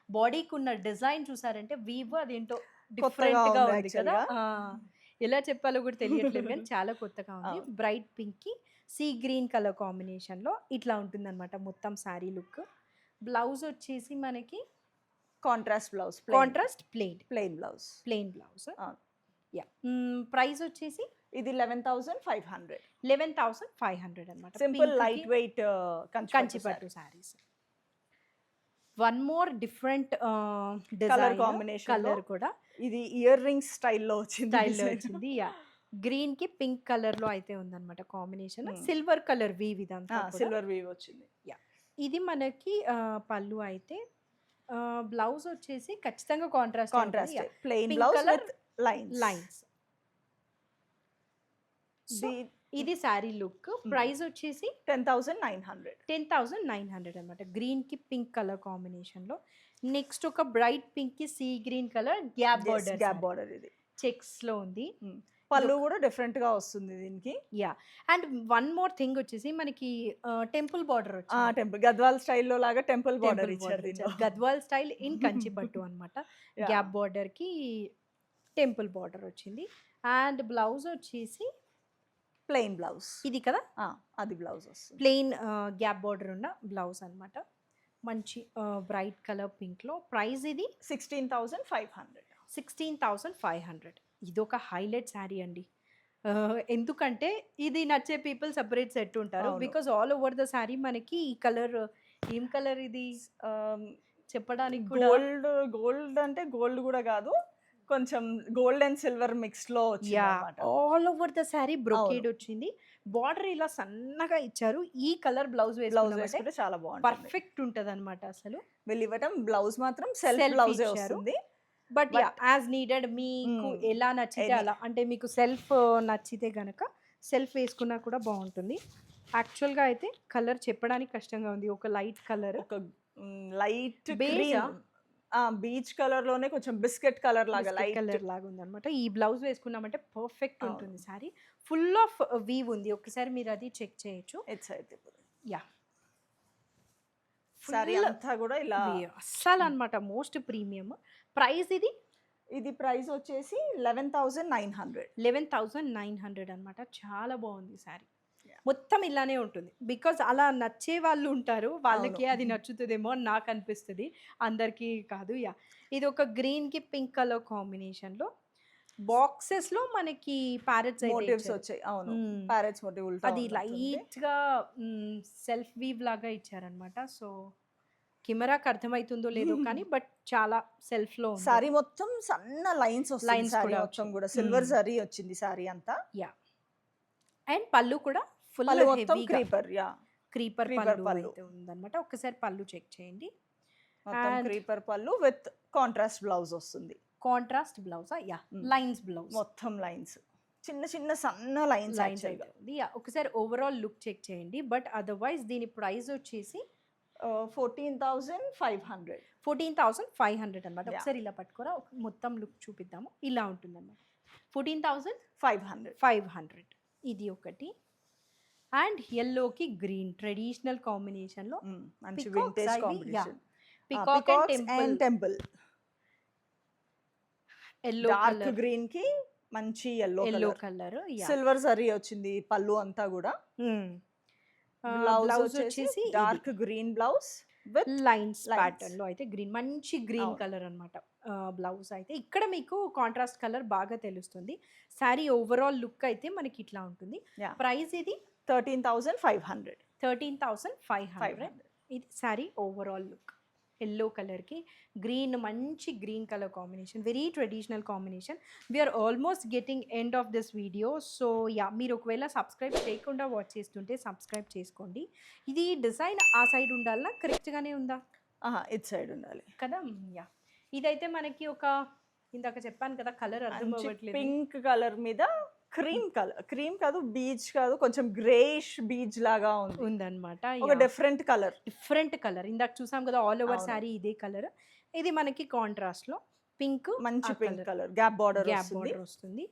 బాడీకి ఉన్న డిజైన్ చూసారంటే వీవ్ అదేంటో డిఫరెంట్గా
ఉంది
ఉంది కదా.
actually
ఎలా చెప్పాలో కూడా తెలియట్లేదు కానీ చాలా కొత్తగా ఉంది. బ్రైట్ పింక్కి సీ గ్రీన్ కలర్ కాంబినేషన్లో ఇట్లా ఉంటుందన్నమాట మొత్తం శారీ లుక్. బ్లౌజ్ వచ్చేసి మనకి
contrast blouse
contrast
plain blouse.
Plain blouse.
Ah.
Yeah price వచ్చేసి
ఇది 11,500.
11,500 అనమాట.
సింపుల్ లైట్ వెయిట్
కంచిపట్టు saris. One more different
Colour combination
colour
లో
కూడా
ఇది ఇయర్ రింగ్స్ స్టైల్లో వచ్చింది.
స్టైల్లో వచ్చింది. యా గ్రీన్ కి పింక్ కలర్ లో అయితే ఉందన్నమాట combination.
Hmm.
Silver colour weave ఇదంతా కూడా.
సిల్వర్ వీవ్ వచ్చింది.
ఇది మనకి పళ్ళు అయితే, బ్లౌజ్ వచ్చేసి ఖచ్చితంగా contrast
contrast plain
Pink
blouse
colour,
with lines.
Lines. ఇది శారీ లుక్. ప్రైస్ వచ్చేసి
10,900.
10,900 అనమాట. గ్రీన్ కి పింక్ కలర్ కాంబినేషన్ లో. నెక్స్ట్ ఒక బ్రైట్ పింక్ కి sea green colour gap border,
gap border ఇది.
చెక్స్ లో ఉంది.
పళ్ళు కూడా డిఫరెంట్ గా వస్తుంది దీనికి.
Yeah and one more thing వచ్చేసి మనకి టెంపుల్ బార్డర్ వచ్చింది.
టెంపుల్ గద్వాల్ స్టైల్లో లాగా టెంపుల్ బార్డర్ ఇచ్చారు దీంట్లో.
గద్వాల్ స్టైల్ ఇన్ కంచిపట్టు అనమాట.
Yeah.
గ్యాప్ బార్డర్ కి టెంపుల్ బార్డర్ వచ్చింది. అండ్ బ్లౌజ్ వచ్చేసి
ప్లెయిన్ బ్లౌజ్
ఇది కదా,
అది బ్లౌజ్ వస్తుంది.
ప్లెయిన్ గ్యాప్ బార్డర్ ఉన్న బ్లౌజ్ అన్నమాట. మంచి బ్రైట్ కలర్ పింక్ లో. ప్రైస్ ఇది
16,500.
16,500. ఇది ఒక హైలైట్ శారీ అండి. ఎందుకంటే ఇది నచ్చే పీపుల్ సపరేట్ సెట్ ఉంటారు.
అవును.
Because all over the sari మనకి ఈ కలర్, ఏం కలర్ ఇది చెప్పడానికి కూడా
గోల్డ్ అంటే గోల్డ్ కూడా కాదు, కొంచెం గోల్డ్ అండ్ సిల్వర్ మిక్స్ లో వచ్చింది అన్నమాట.
All over the sari brocade వచ్చింది. బార్డర్ ఇలా సన్నగా ఇచ్చారు. ఈ కలర్ బ్లౌజ్
బ్లౌజ్ వేసుకుంటే చాలా బాగుంటుంది.
పర్ఫెక్ట్ ఉంటది అనమాట. అసలు
వీళ్ళు ఇవ్వటం బ్లౌజ్ మాత్రం సెల్ఫ్
Self
బ్లౌజే
ఇచ్చారు.
వస్తుంది.
బట్ యాజ్ నీడెడ్ మీకు ఎలా నచ్చితే
Any.
అలా, అంటే మీకు సెల్ఫ్ నచ్చితే గనక సెల్ఫ్ వేసుకున్నా కూడా బాగుంటుంది. యాక్చువల్గా అయితే కలర్ చెప్పడానికి కష్టంగా ఉంది. ఒక లైట్ కలర్,
ఒక లైట్
Beige ఆ?
బీచ్ కలర్ లోనే కొంచెం బిస్కెట్ కలర్ లాగా లైట్
కలర్ లాగా ఉందన్నమాట. ఈ బ్లౌజ్ వేసుకున్నామంటే పర్ఫెక్ట్
అవును.
ఉంటుంది శారీ. ఫుల్ ఆఫ్ వీవ్ ఉంది. ఒకసారి మీరు అది చెక్ చేయొచ్చు. యా
సారీ అంతా కూడా ఇలా.
అస్సలు అనమాట మోస్ట్ ప్రీమియం. ప్రైస్
ఇది ప్రైస్ వచ్చేసి 11,900.
11,900 అనమాట. చాలా బాగుంది శారీ.
Yeah.
మొత్తం ఇలానే ఉంటుంది. బికాజ్ అలా నచ్చే వాళ్ళు ఉంటారు, వాళ్ళకి
అవును.
అది నచ్చుతుందేమో అని నాకు అనిపిస్తుంది, అందరికీ కాదు. యా ఇది ఒక గ్రీన్ కి పింక్ కలర్ కాంబినేషన్ లో. బాక్సెస్ లో మనకి ప్యారెట్స్
మోటివ్స్ వచ్చాయి. అవును,
మ్మ్.
ప్యారెట్స్ మోటివ్ ఉల్టా
అది
ఉన్నట్టుంది.
లైట్ గా సెల్ఫ్ వీవ్ లాగా ఇచ్చారనమాట. సో కెమెరాకి అర్థమవుతుందో లేదో కానీ బట్ చాలా సెల్ఫ్ లో ఉంది.
సారీ మొత్తం సన్న లైన్స్ వస్తుంది.
Lines
సారీ
కూడా
మొత్తం
వచ్చాయి.
కూడా సిల్వర్
మ్మ్.
జరీ వచ్చింది సారీ అంతా.
యా అండ్ పళ్ళు కూడా ఫుల్
పళ్ళు మొత్తం
హెవీగా
క్రీపర్.
క్రీపర్
creeper
పళ్ళు
పళ్ళు.
అయితే ఉందన్నమాట. ఒకసారి పళ్ళు చెక్ చేయండి.
మొత్తం
And-
క్రీపర్ పళ్ళు విత్ కాంట్రాస్ట్ బ్లౌజ్ వస్తుంది.
Contrast blouse, yeah lines blouse,
మొత్తం లైన్స్, చిన్న చిన్న సన్న లైన్స్
లైన్స్ అయితే ఉంది. యా ఒకసారి ఓవరాల్ లుక్ చెక్ చేయండి. బట్ అదర్వైజ్ దీని ప్రైస్ వచ్చేసి
14,500.
14,500 అనమాట.
Yeah.
ఒకసారి ఇలా పట్టుకోరా, మొత్తం లుక్ చూపిద్దాము. ఇలా ఉంటుందన్నమాట. 14,500.
500.
ఇది ఒకటి. అండ్ ఎల్లోకి గ్రీన్ ట్రెడిషనల్ కాంబినేషన్ లో
మంచి
Peacocks
వింటేజ్
అవి,
combination.
Peacock and
and temple.
Yellow
dark
colour,
green కి మంచి yellow
yellow
colour,
colour.
Silver zari వచ్చింది పళ్ళు అంతా కూడా. బ్లౌజ్
బ్లౌజ్
వచ్చేసి
వచ్చేసి
dark green blouse with
lines
lines.
Pattern లో అయితే గ్రీన్, మంచి గ్రీన్
అవును.
కలర్ అన్నమాట. బ్లౌజ్ అయితే ఇక్కడ మీకు కాంట్రాస్ట్ కలర్ బాగా తెలుస్తుంది. శారీ ఓవరాల్ లుక్ అయితే మనకి ఇట్లా ఉంటుంది.
Yeah.
ప్రైస్ ఇది
13,500.
13,500. ఇది శారీ ఓవరాల్ లుక్. ఎల్లో కలర్కి గ్రీన్, మంచి green colour combination, very traditional combination. We're almost getting end of this video. So yeah, మీరు ఒకవేళ సబ్స్క్రైబ్ చేయకుండా వాచ్ చేస్తుంటే సబ్స్క్రైబ్ చేసుకోండి. ఇది డిజైన్ ఆ సైడ్ ఉండాలా, కరెక్ట్గానే ఉందా
ఇట్ సైడ్ ఉండాలి
కదా? యా, ఇదైతే మనకి ఒక, ఇందాక చెప్పాను కదా కలర్ అర్థం అవ్వట్లేదు.
పింక్ కలర్ మీద క్రీమ్ కాదు, బీచ్ కాదు, కొంచెం గ్రేష్ బీచ్ లాగా ఉంది
ఉందన్నమాట.
ఒక డిఫరెంట్ కలర్.
ఇందాక చూసాం కదా ఆల్ ఓవర్
అవును.
శారీ ఇదే కలర్. ఇది మనకి కాంట్రాస్ట్ లో పింక్,
మంచి pink colour, gap border
gap border వస్తుంది.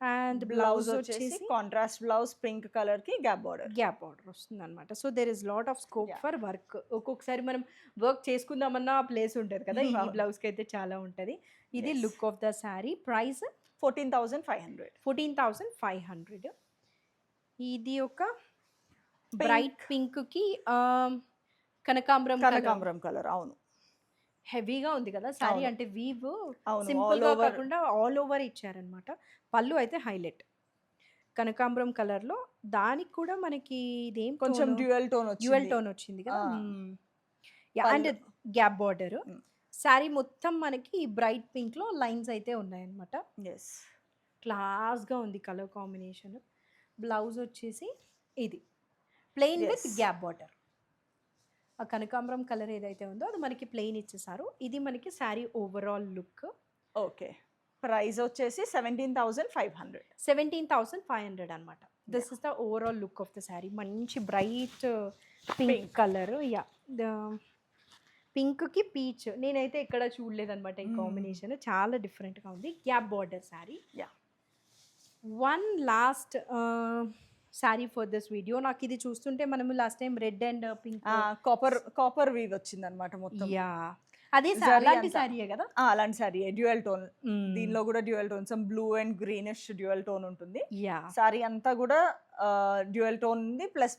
అండ్
బ్లౌజ్
బ్లౌజ్
వచ్చేసి
వచ్చేసి
కాంట్రాస్ట్ బ్లౌజ్ పింక్ కలర్ కి గ్యాప్ బార్డర్.
గ్యాప్ బార్డర్ వస్తుంది అనమాట. So there is lot of scope
Yeah.
For work. ఒక్కొక్కసారి మనం వర్క్ చేసుకుందామన్నా ప్లేస్ ఉంటుంది కదా, ఈ
అవును.
బ్లౌజ్ కి అయితే చాలా ఉంటుంది. ఇది
Yes.
Look of the sari. Price
14,500.
14,500. ఇది ఒక
Pink.
బ్రైట్ పింక్ కి కనకాంబరం
కలర్. అవును
హెవీగా ఉంది కదా శారీ.
అవును.
అంటే వీవ్
అవును,
సింపుల్
all
గా
over.
కాకుండా ఆల్ ఓవర్ ఇచ్చారనమాట. పళ్ళు అయితే హైలైట్ కనకాంబరం కలర్ లో. దానికి కూడా మనకి ఇదేం
కొంచెం డ్యూయల్
డ్యూయల్ టోన్ వచ్చింది కదా.
ఆ.
And gap border.
Mm.
Sari మొత్తం మనకి బ్రైట్ పింక్ లో లైన్స్ అయితే ఉన్నాయన్నమాట.
ఎస్.
క్లాస్ గా ఉంది కలర్ కాంబినేషన్. బ్లౌజ్ వచ్చేసి ఇది plain with
Yes.
Gap border. ఆ కనకాంబరం కలర్ ఏదైతే ఉందో అది మనకి ప్లెయిన్ ఇచ్చేసారు. ఇది మనకి sari overall look.
Okay, price వచ్చేసి 17,500.
17,500 అనమాట. This is the overall look of the sari. మంచి bright pink
Pink.
Colour. Yeah, pink కి పీచ్ నేనైతే ఎక్కడ చూడలేదన్నమాట. ఈ
Mm.
కాంబినేషన్ చాలా డిఫరెంట్గా ఉంది. Gap border sari.
Yeah.
One last sari for this video. నాకు ఇది చూస్తుంటే మనము last time red and pink.
Copper weave వచ్చింది అనమాట మొత్తం.
యా, అదే
Zari
అలాంటి
అంతా.
శారీయే కదా.
అలాంటి సారీ డ్యూయల్ టోన్. దీనిలో కూడా dual tone, some blue and greenish dual tone ఉంటుంది.
యా,
సారీ అంతా కూడా డ్యూయల్ టోన్ ఉంది. ప్లస్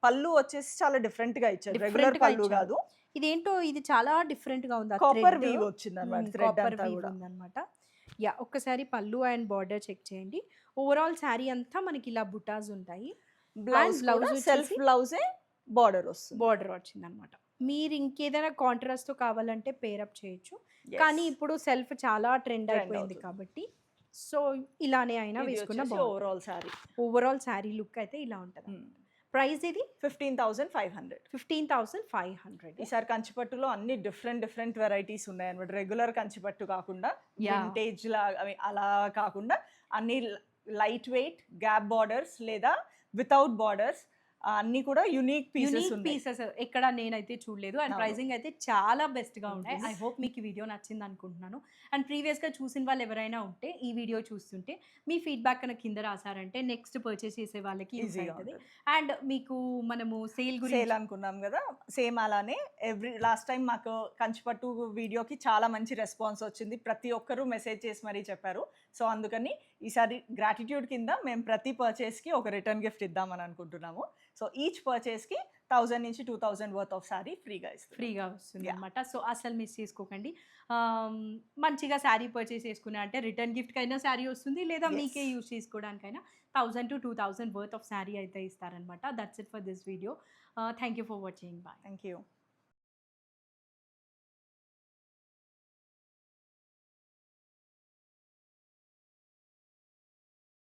పళ్ళు వచ్చేసి చాలా డిఫరెంట్ గా ఇచ్చారు,
Different
రెగ్యులర్
గా
పళ్ళు
ఇచ్చారు.
కాదు.
ఇదేంటో ఇది చాలా డిఫరెంట్ గా ఉంది.
కాపర్ వీవ్ వచ్చింది అనమాట, థ్రెడ్
కాపర్
అంతా
వీవ్
కూడా.
ఉందన్నమాట. యా, ఒక్కసారి పళ్ళు అండ్ బార్డర్ చెక్ చేయండి. ఓవరాల్ శారీ అంతా మనకి ఇలా బుటాస్ ఉంటాయి.
బ్లౌజ్
blouse
సెల్ఫ్
వచ్చేసి
బ్లౌజే బార్డర్ వస్తుంది.
బార్డర్ వచ్చిందనమాట. మీరు ఇంకేదైనా కాంట్రాస్ట్ తో కావాలంటే పేరప్ చేయొచ్చు.
Yes.
కానీ ఇప్పుడు సెల్ఫ్ చాలా ట్రెండ్
Trend
అయిపోయింది
అవుతుంది.
కాబట్టి సో ఇలానే అయినా
ఇది
వేసుకున్న
వచ్చేసి
బాగుంటుంది.
Overall sorry
overall sari look అయితే ఇలా ఉంటుంది. ప్రైస్ ఇది
15,500.
15,500.
ఈసారి కంచిపట్టులో అన్ని డిఫరెంట్ వెరైటీస్ ఉన్నాయి అనమాట. రెగ్యులర్ కంచిపట్టు కాకుండా,
Yeah.
వింటేజ్ లా అలా కాకుండా అన్ని లైట్ వెయిట్, గ్యాప్ బార్డర్స్ లేదా వితౌట్ బార్డర్స్ అన్ని కూడా యూనిక్ పీసెస్
యూనిక్
ఉన్నాయి.
పీసెస్ ఎక్కడ నేనైతే చూడలేదు. అండ్
అవును.
ప్రైసింగ్ అయితే చాలా బెస్ట్ గా ఉన్నాయి.
ఉంటుంది.
ఐ హోప్ మీకు ఈ వీడియో నచ్చింది అనుకుంటున్నాను. అండ్ ప్రీవియస్ గా చూసిన వాళ్ళు ఎవరైనా ఉంటే ఈ వీడియో చూస్తుంటే మీ ఫీడ్బ్యాక్ కనుక కింద రాసారంటే నెక్స్ట్ పర్చేస్ చేసే వాళ్ళకి యూస్
ఈజీగా
అవుతుంది.
ఉంటుంది.
అండ్ మీకు మనము సేల్ గురించి
సేల్ అనుకున్నాం కదా, సేమ్ అలానే లాస్ట్ టైం మాకు కంచిపట్టు వీడియోకి చాలా మంచి రెస్పాన్స్ వచ్చింది. ప్రతి ఒక్కరూ మెసేజ్ చేసి మరీ చెప్పారు. సో అందుకని ఈసారి గ్రాటిట్యూడ్ కింద మేము ప్రతి పర్చేస్కి ఒక రిటర్న్ గిఫ్ట్ ఇద్దామని అనుకుంటున్నాము. సో ఈచ్ పర్చేస్కి 1,000 నుంచి 2,000 వర్త్ ఆఫ్ శారీ ఫ్రీగా ఇస్తుంది.
ఫ్రీగా వస్తుంది
Yeah.
అనమాట. సో అసలు మిస్ చేసుకోకండి. మంచిగా శారీ పర్చేస్ చేసుకున్నా అంటే రిటర్న్ గిఫ్ట్ కైనా శారీ వస్తుంది, లేదా
Yes.
మీకే యూజ్ చేసుకోవడానికైనా 1,000 to 2,000 వర్త్ ఆఫ్ శారీ అయితే ఇస్తారనమాట. That's it for this video. Thank you for watching. Bye.
Thank you.